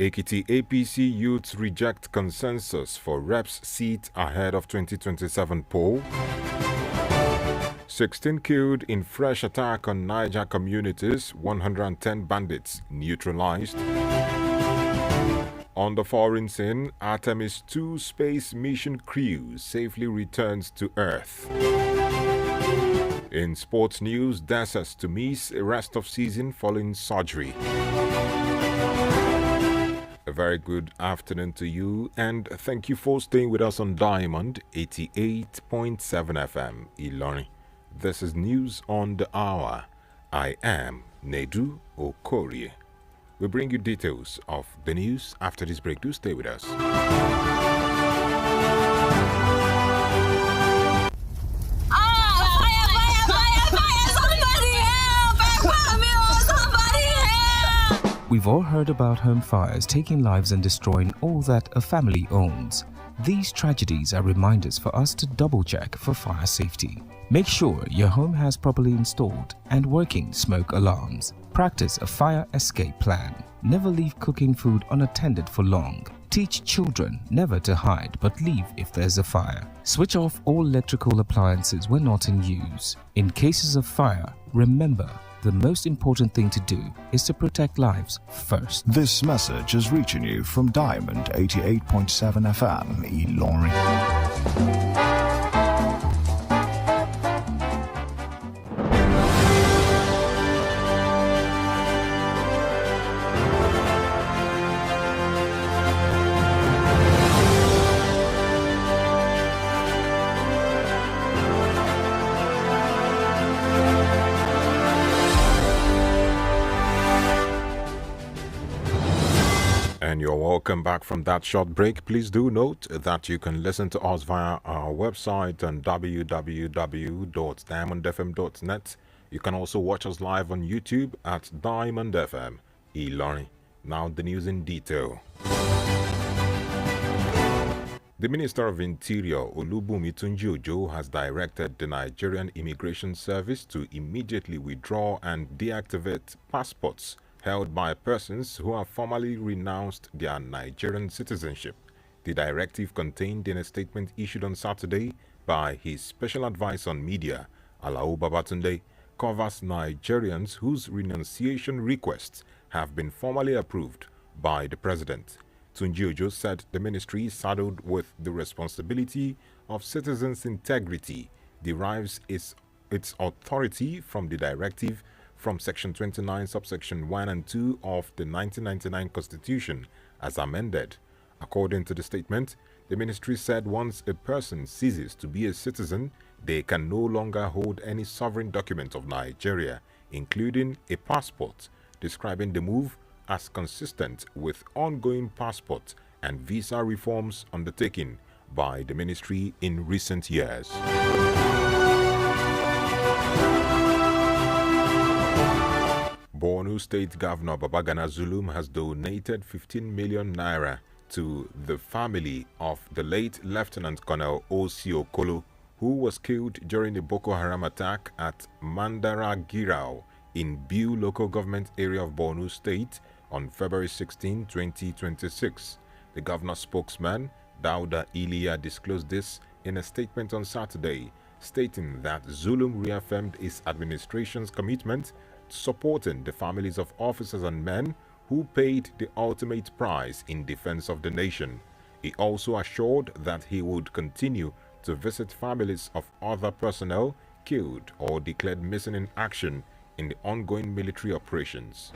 Ekiti APC youths reject consensus for reps seat ahead of 2027 poll. 16 killed in fresh attack on Niger communities, 110 bandits neutralized. On the foreign scene, Artemis 2 space mission crew safely returns to Earth. In sports news, dancers to miss a rest of season following surgery. A very good afternoon to you, and thank you for staying with us on Diamond 88.7 FM, Ilorin. This is News on the Hour. I am NEDU OKORIE. We bring you details of the news after this break. Do stay with us. We've all heard about home fires taking lives and destroying all that a family owns. These tragedies are reminders for us to double-check for fire safety. Make sure your home has properly installed and working smoke alarms. Practice a fire escape plan. Never leave cooking food unattended for long. Teach children never to hide but leave if there's a fire. Switch off all electrical appliances when not in use. In cases of fire, remember, the most important thing to do is to protect lives first. This message is reaching you from Diamond 88.7 FM, Ilorin. And you're welcome back from that short break. Please do note that you can listen to us via our website on www.diamondfm.net. You can also watch us live on YouTube at Diamond FM, Ilorin. Now the news in detail. The Minister of Interior, Olubunmi Tunji-Ojo, has directed the Nigerian Immigration Service to immediately withdraw and deactivate passports held by persons who have formally renounced their Nigerian citizenship. The directive, contained in a statement issued on Saturday by his special advisor on media, Alao Babatunde, covers Nigerians whose renunciation requests have been formally approved by the president. Tunji-Ojo said the ministry, saddled with the responsibility of citizens' integrity, derives its authority from the directive from Section 29, subsection 1 and 2 of the 1999 Constitution, as amended. According to the statement, the ministry said once a person ceases to be a citizen, they can no longer hold any sovereign document of Nigeria, including a passport, describing the move as consistent with ongoing passport and visa reforms undertaken by the ministry in recent years. Borno State Governor Babagana Zulum has donated 15 million naira to the family of the late Lieutenant Colonel O.C. Okolo, who was killed during the Boko Haram attack at Mandara Girao in Biu local government area of Borno State on February 16, 2026. The governor's spokesman, Dauda Iliya, disclosed this in a statement on Saturday, stating that Zulum reaffirmed his administration's commitment supporting the families of officers and men who paid the ultimate price in defense of the nation. He also assured that he would continue to visit families of other personnel killed or declared missing in action in the ongoing military operations.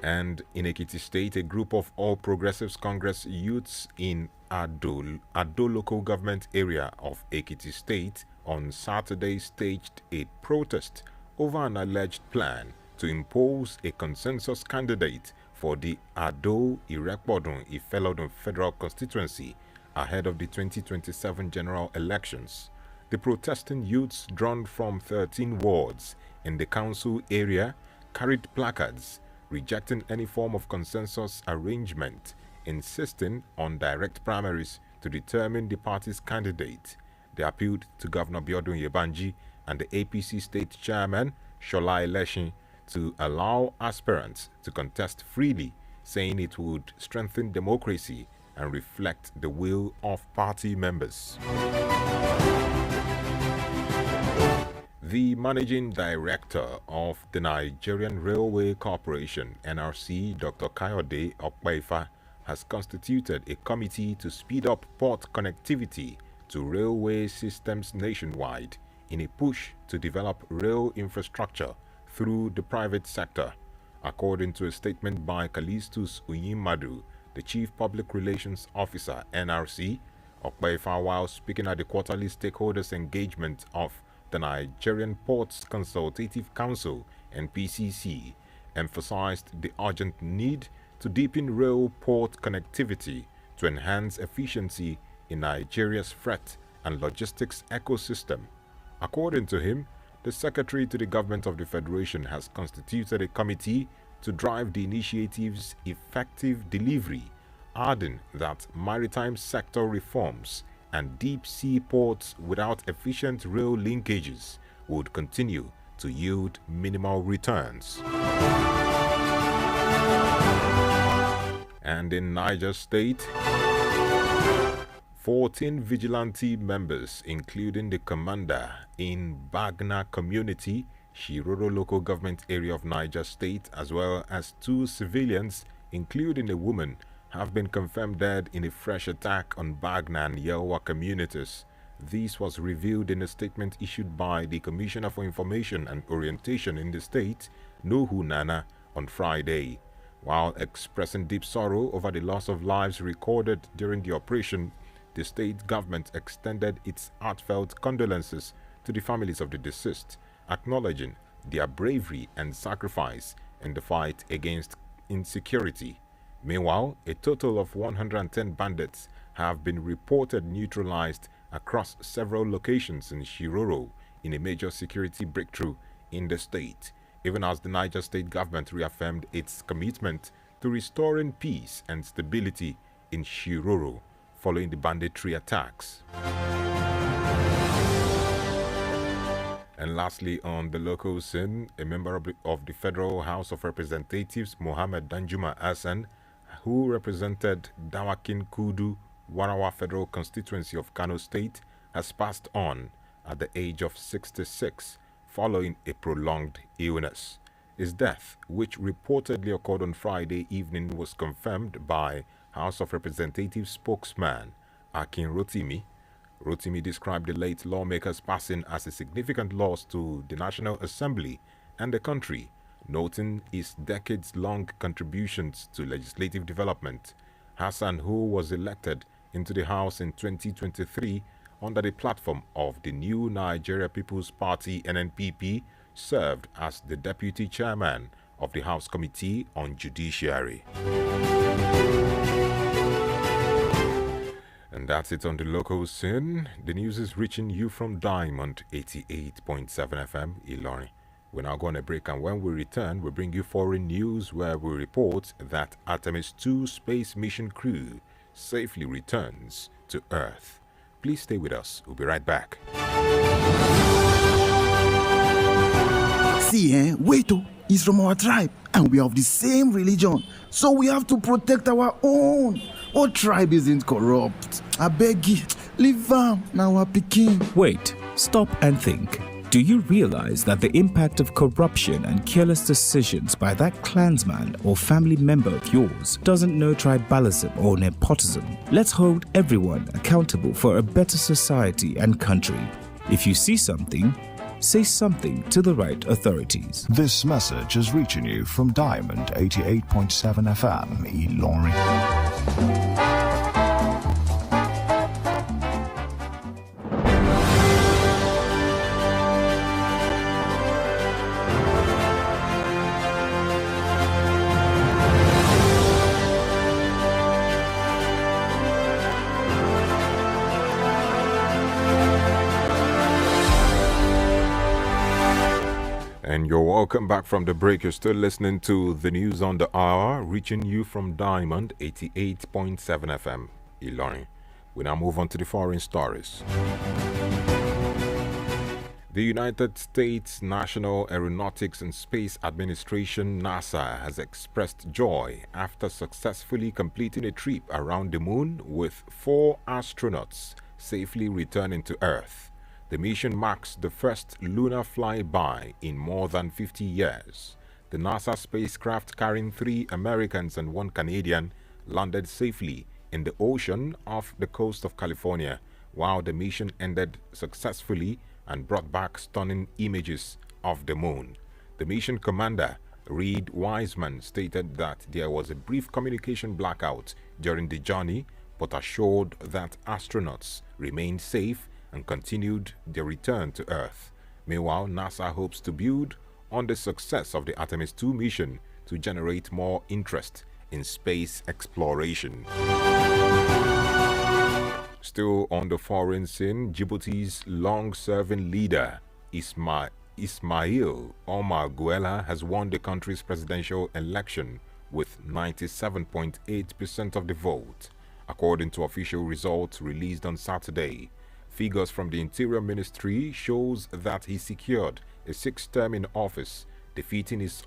And in Ekiti State, a group of All Progressives Congress youths in Ado local government area of Ekiti State on Saturday staged a protest over an alleged plan to impose a consensus candidate for the Ado-Irekpodun-Ifelodun federal constituency ahead of the 2027 general elections. The protesting youths, drawn from 13 wards in the council area, carried placards rejecting any form of consensus arrangement, insisting on direct primaries to determine the party's candidate. They appealed to Governor Biodun Yebanji and the APC state chairman, Shola Election, to allow aspirants to contest freely, saying it would strengthen democracy and reflect the will of party members. The managing director of the Nigerian Railway Corporation, NRC, Dr. Kayode Okpaifa, has constituted a committee to speed up port connectivity to railway systems nationwide in a push to develop rail infrastructure through the private sector. According to a statement by Kalistus Uyimadu, the Chief Public Relations Officer, NRC, Okpaifa, while speaking at the quarterly stakeholders engagement of the Nigerian Ports Consultative Council, NPCC, emphasized the urgent need to deepen rail port connectivity to enhance efficiency in Nigeria's freight and logistics ecosystem. According to him, the Secretary to the Government of the Federation has constituted a committee to drive the initiative's effective delivery, adding that maritime sector reforms and deep-sea ports without efficient rail linkages would continue to yield minimal returns. And in Niger State, 14 vigilante members, including the commander in Bagna community, Shiroro local government area of Niger State, as well as 2 civilians, including a woman, have been confirmed dead in a fresh attack on Bagna and Yelwa communities. This was revealed in a statement issued by the Commissioner for Information and Orientation in the state, Nuhu Nana, on Friday. While expressing deep sorrow over the loss of lives recorded during the operation, the state government extended its heartfelt condolences to the families of the deceased, acknowledging their bravery and sacrifice in the fight against insecurity. Meanwhile, a total of 110 bandits have been reported neutralized across several locations in Shiroro in a major security breakthrough in the state, even as the Niger State government reaffirmed its commitment to restoring peace and stability in Shiroro following the banditry attacks. And lastly, on the local scene, a member of the Federal House of Representatives, Mohammed Danjuma Hassan, who represented Dawakin Kudu, Warawa Federal Constituency of Kano State, has passed on at the age of 66 following a prolonged illness. His death, which reportedly occurred on Friday evening, was confirmed by House of Representatives spokesman Akin Rotimi. Rotimi described the late lawmaker's passing as a significant loss to the National Assembly and the country, noting his decades-long contributions to legislative development. Hassan, who was elected into the House in 2023 under the platform of the New Nigeria People's Party (NNPP), served as the deputy chairman of the House Committee on Judiciary. And that's it on the local scene. The news is reaching you from Diamond 88.7 FM, Ilorin. We're now going to break, and when we return, we'll bring you foreign news where we report that Artemis 2 space mission crew safely returns to Earth. Please stay with us. We'll be right back. See, wait, he's from our tribe, and we have the same religion, so we have to protect our own. Our tribe isn't corrupt. I beg you, leave them now, our Peking. Wait, stop and think. Do you realize that the impact of corruption and careless decisions by that clansman or family member of yours doesn't know tribalism or nepotism? Let's hold everyone accountable for a better society and country. If you see something, say something to the right authorities. This message is reaching you from Diamond 88.7 FM, Ilorin. And you're welcome back from the break. You're still listening to the news on the hour, reaching you from Diamond 88.7 FM, Ilorin. We now move on to the foreign stories. The United States National Aeronautics and Space Administration (NASA) has expressed joy after successfully completing a trip around the moon with 4 astronauts safely returning to Earth. The mission marks the first lunar flyby in more than 50 years. The NASA spacecraft carrying 3 Americans and 1 Canadian landed safely in the ocean off the coast of California, while the mission ended successfully and brought back stunning images of the moon. The mission commander, Reed Wiseman, stated that there was a brief communication blackout during the journey, but assured that astronauts remained safe and continued their return to Earth. Meanwhile, NASA hopes to build on the success of the Artemis II mission to generate more interest in space exploration. Still on the foreign scene, Djibouti's long-serving leader, Ismail Omar Guelleh, has won the country's presidential election with 97.8% of the vote, according to official results released on Saturday. Figures from the Interior Ministry shows that he secured a 6th term in office, defeating his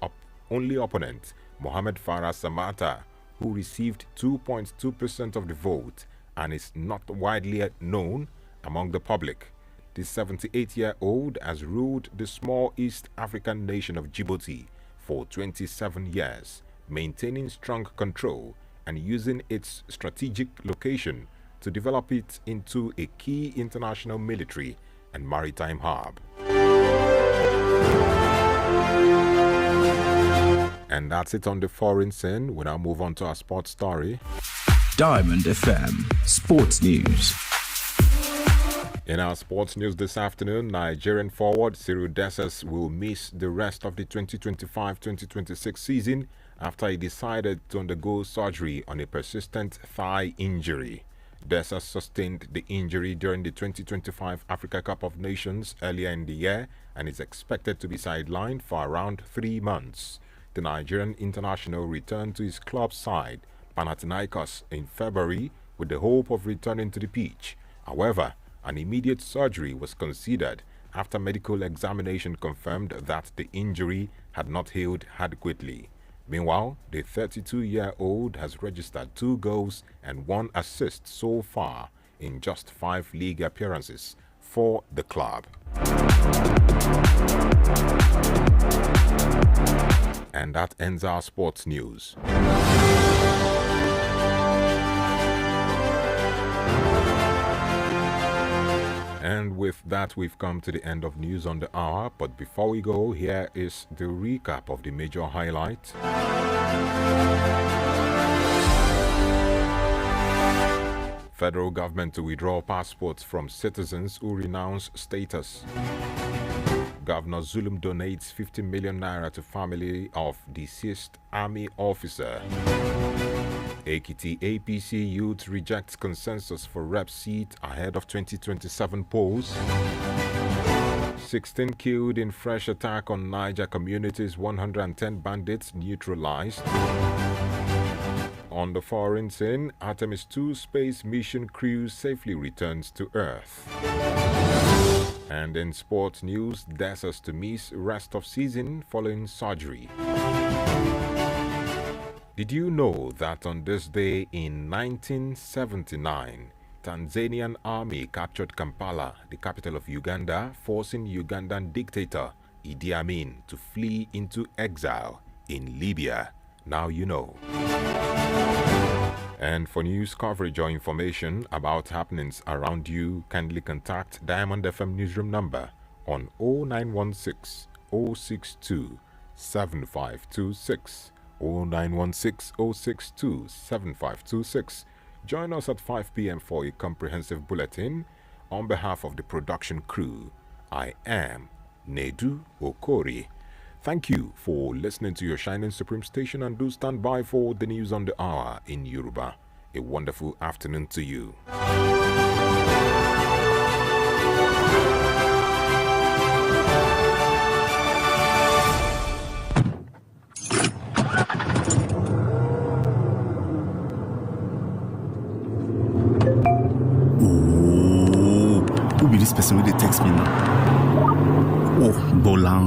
only opponent, Mohamed Farah Samata, who received 2.2% of the vote and is not widely known among the public. The 78-year-old has ruled the small East African nation of Djibouti for 27 years, maintaining strong control and using its strategic location to develop it into a key international military and maritime hub. And that's it on the foreign scene. We now move on to our sports story. Diamond FM Sports News. In our sports news this afternoon, Nigerian forward Cyril Dessers will miss the rest of the 2025-2026 season after he decided to undergo surgery on a persistent thigh injury. Dessers sustained the injury during the 2025 Africa Cup of Nations earlier in the year and is expected to be sidelined for around 3 months. The Nigerian international returned to his club side, Panathinaikos, in February with the hope of returning to the pitch. However, an immediate surgery was considered after medical examination confirmed that the injury had not healed adequately. Meanwhile, the 32-year-old has registered 2 goals and 1 assist so far in just 5 league appearances for the club. And that ends our sports news. And with that, we've come to the end of News on the Hour. But before we go, here is the recap of the major highlights. Federal government to withdraw passports from citizens who renounce status. Governor Zulum donates 50 million naira to family of deceased army officer. Ekiti APC youth rejects consensus for rep seat ahead of 2027 polls. 16 killed in fresh attack on Niger communities, 110 bandits neutralized. On the foreign scene, Artemis II space mission crew safely returns to Earth. And in sports news, Dessers to miss rest of season following surgery. Did you know that on this day in 1979, Tanzanian army captured Kampala, the capital of Uganda, forcing Ugandan dictator Idi Amin to flee into exile in Libya? Now you know. And for news coverage or information about happenings around you, kindly contact Diamond FM newsroom number on 0916 062 7526. 0916 062 7526. Join us at 5 p.m. for a comprehensive bulletin. On behalf of the production crew, I am NEDU OKORIE. Thank you for listening to your Shining Supreme station, and do stand by for the news on the hour in Yoruba. A wonderful afternoon to you. Who be this person with the text me now? Bolan